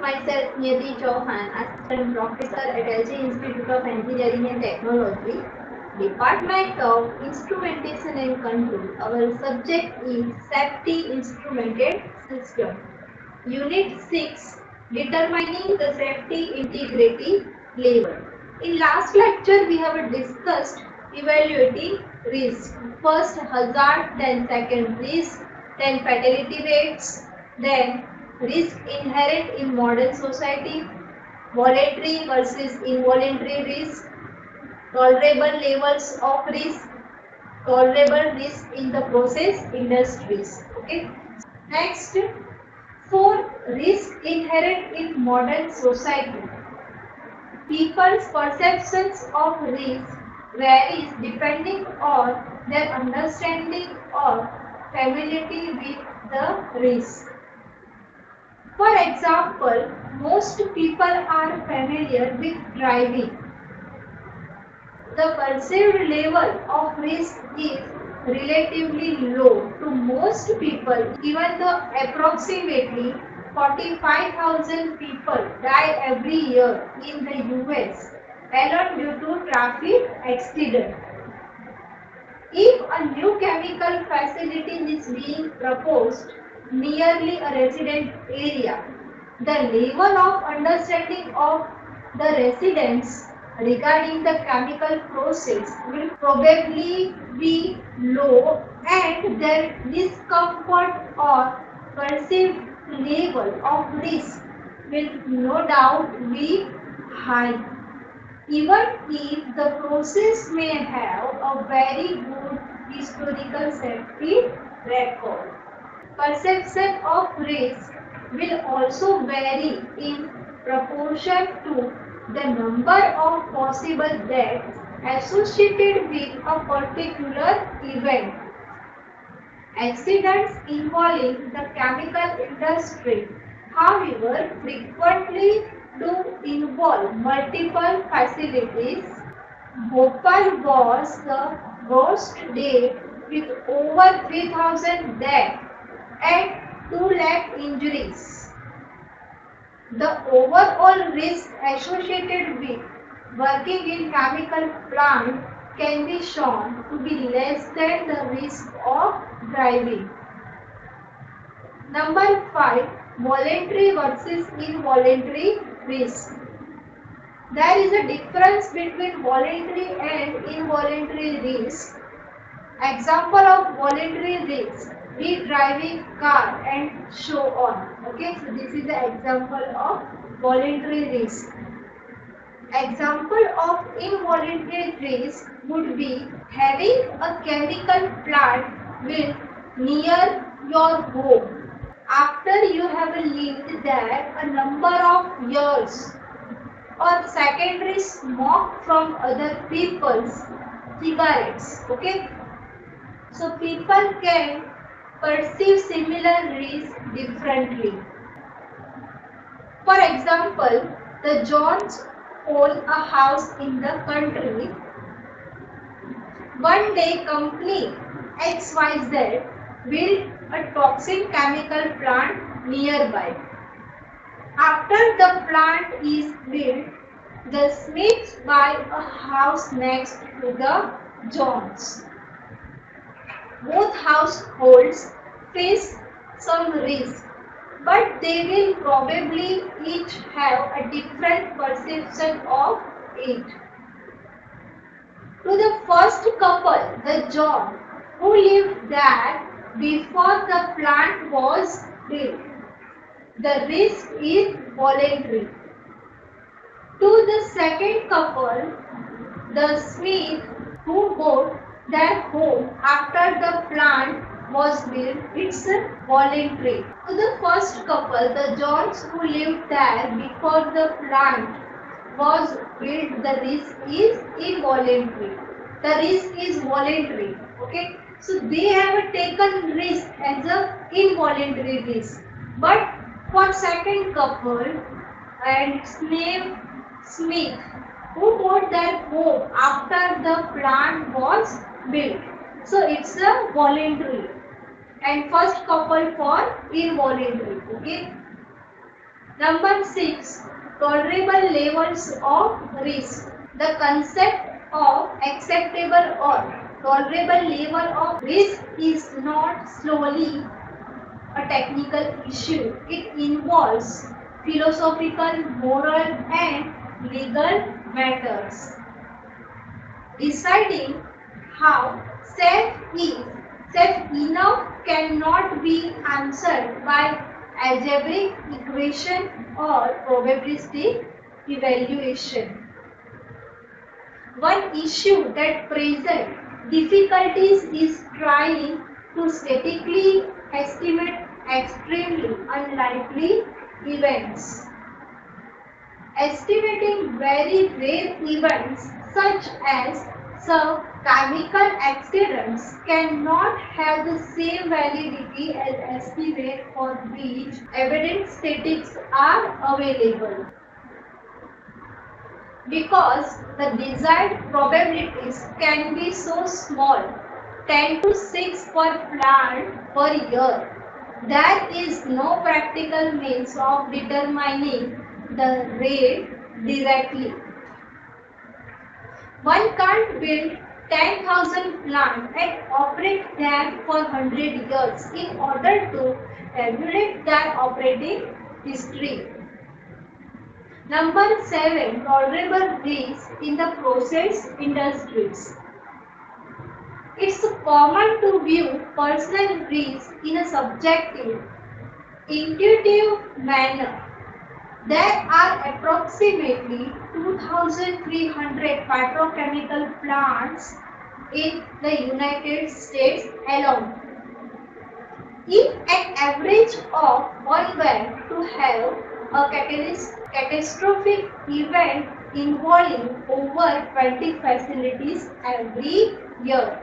myself Niyati Chauhan, Assistant Professor at LG Institute of Engineering and Technology, Department of Instrumentation and Control. Our subject is Safety Instrumented System. Unit 6, Determining the Safety Integrity Level. In last lecture, we have discussed evaluating risk. First hazard, then second risk, then fatality rates, then risk inherent in modern society, voluntary versus involuntary risk, tolerable levels of risk, tolerable risk in the process industries. Okay. Next, for risk inherent in modern society. People's perceptions of risk varies depending on their understanding or familiarity with the risk. For example, most people are familiar with driving. The perceived level of risk is relatively low to most people, even though approximately 45,000 people die every year in the US alone due to traffic accidents. If a new chemical facility is being proposed nearly a resident area, the level of understanding of the residents regarding the chemical process will probably be low and their discomfort or perceived level of risk will no doubt be high. Even if the process may have a very good historical safety record. Perception of risk will also vary in proportion to the number of possible deaths associated with a particular event. Accidents involving the chemical industry, however, frequently do involve multiple facilities. Bhopal was the worst day with over 3,000 deaths and 2 lakh injuries. The overall risk associated with working in chemical plant can be shown to be less than the risk of driving. Number 5. Voluntary versus involuntary risk. There is a difference between voluntary and involuntary risk. Example of voluntary risk: be driving car and so on. Okay, so this is the example of voluntary risk. Example of involuntary risk would be having a chemical plant built near your home after you have lived there a number of years, or secondary smoke from other people's cigarettes. Okay, so people can perceive similar risk differently. For example, the Johns own a house in the country. One day company XYZ built a toxic chemical plant nearby. After the plant is built, the Smiths buy a house next to the Johns. Both households face some risk, but they will probably each have a different perception of it. To the first couple, the John, who lived there before the plant was built, the risk is voluntary. To the second couple, the Smith, who bought their home after the plant was built, it's voluntary. To the first couple, the Johns, who lived there before the plant was built, the risk is involuntary. The risk is voluntary. Okay, so they have taken risk as a involuntary risk. But for second couple, and its name Smith, who bought their home after the plant was built. So it's a voluntary. And first couple for involuntary. Okay. Number 6. Tolerable levels of risk. The concept of acceptable or tolerable level of risk is not solely a technical issue. It involves philosophical, moral, and legal matters. Deciding how safe is safe enough cannot be answered by algebraic equation or probabilistic evaluation. One issue that presents difficulties is trying to statically estimate extremely unlikely events. Estimating very rare events such as some chemical accidents cannot have the same validity as estimates for which evidence statistics are available, because the desired probabilities can be so small, 10 to 6 per plant per year. There is no practical means of determining the rate directly. One can't build 10,000 plants and operate them for 100 years in order to tabulate their operating history. Number 7. Tolerable risk in the process industries. It's common to view personal risk in a subjective, intuitive manner. There are approximately 2,300 petrochemical plants in the United States alone. If an average of one were to have a catastrophic event involving over 20 facilities every year,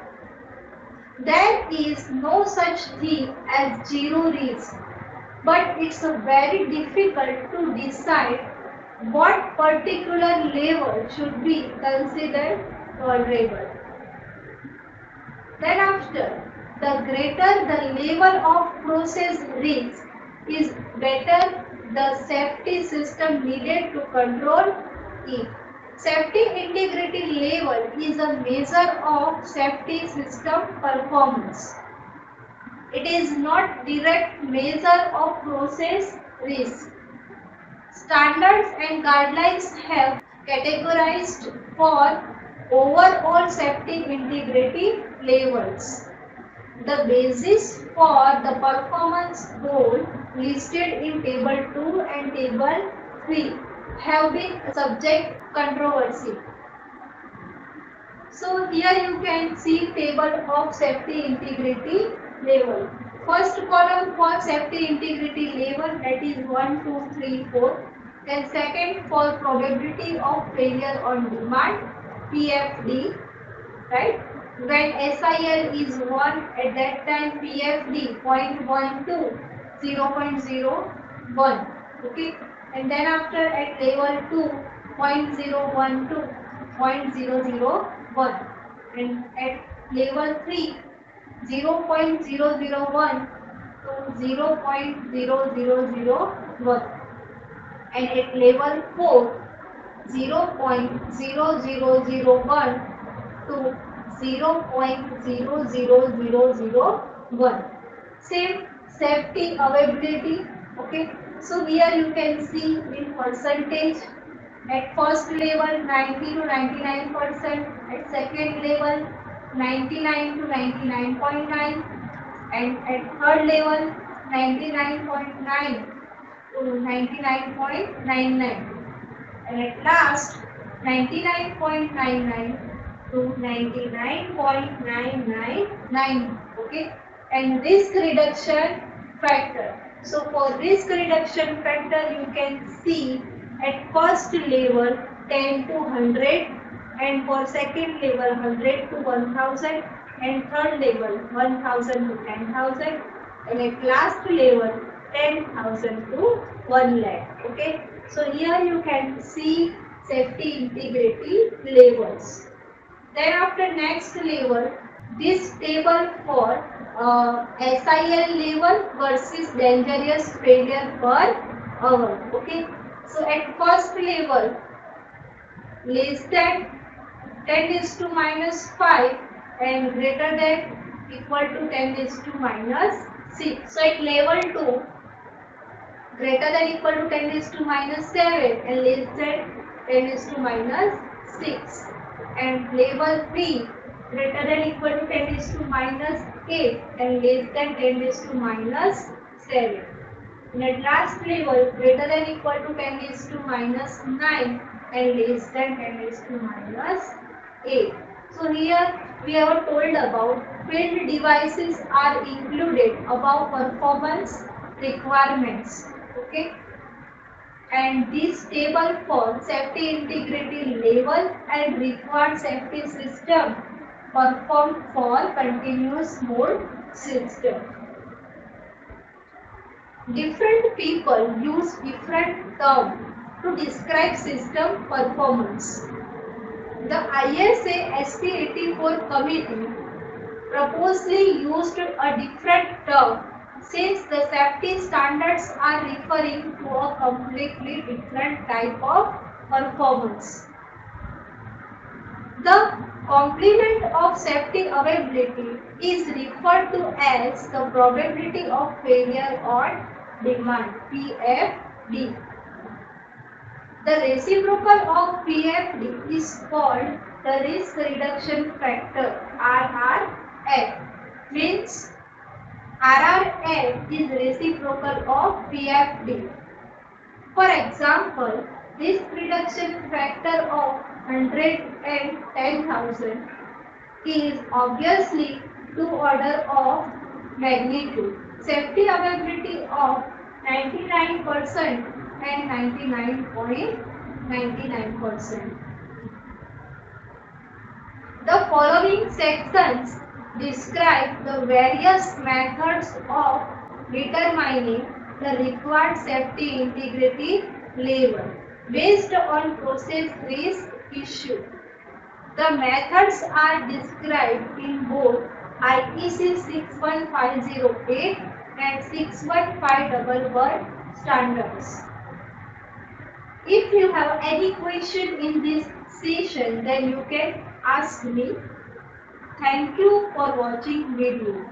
there is no such thing as zero risk, but it's very difficult to decide what particular level should be considered tolerable. Thereafter, the greater the level of process risk is, better the safety system needed to control it. Safety integrity level is a measure of safety system performance. It is not direct measure of process risk. Standards and guidelines have categorized for overall safety integrity levels. The basis for the performance goal listed in Table 2 and Table 3 have been subject controversy. So here you can see table of safety integrity level. First column for safety integrity level, that is 1, 2, 3, 4. Then second for probability of failure on demand, PFD, right? When SIL is 1, at that time PFD 0.12, 0.01, okay? And then after at level 2, 0.012, 0.001, and at level 3, 0.001 to 0.0001, and at level 4, 0.0001 to 0.00001. Same safety availability, okay? So here you can see in percentage. At first level 90 to 99%, at second level 99 to 99.9, and at third level 99.9 to 99.99, and at last 99.99 to 99.999, okay? And risk reduction factor. So for risk reduction factor, you can see at first level 10 to 100, and for second level 100 to 1000, and third level 1000 to 10,000, and at last level 10,000 to 1 lakh, okay? So here you can see safety integrity levels. Then after next level, this table for SIL level versus dangerous failure per hour. Okay. So at first level, less than 10 is to minus 5 and greater than equal to 10 is to minus 6. So at level 2, greater than equal to 10 is to minus 7 and less than 10 is to minus 6. And level 3, greater than equal to 10 is to minus 8 and less than 10 is to minus 7. And at last level, greater than equal to 10 is to minus 9 and less than 10 is to minus 8. So here we have told about field devices are included above performance requirements. Okay. And this table for safety integrity level and required safety system performed for continuous mode system. Different people use different terms to describe system performance. The ISA SP84 committee purposely used a different term since the safety standards are referring to a completely different type of performance. The complement of safety availability is referred to as the probability of failure on demand, PFD. The reciprocal of PFD is called the risk reduction factor, RRF. Means RRF is reciprocal of PFD. For example, risk reduction factor of 110,000 is obviously 2 order of magnitude. Safety availability of 99% and 99.99%. The following sections describe the various methods of determining the required safety integrity level based on process risk issue. The methods are described in both IEC 61508 and 61511 standards. If you have any question in this session, then you can ask me. Thank you for watching video.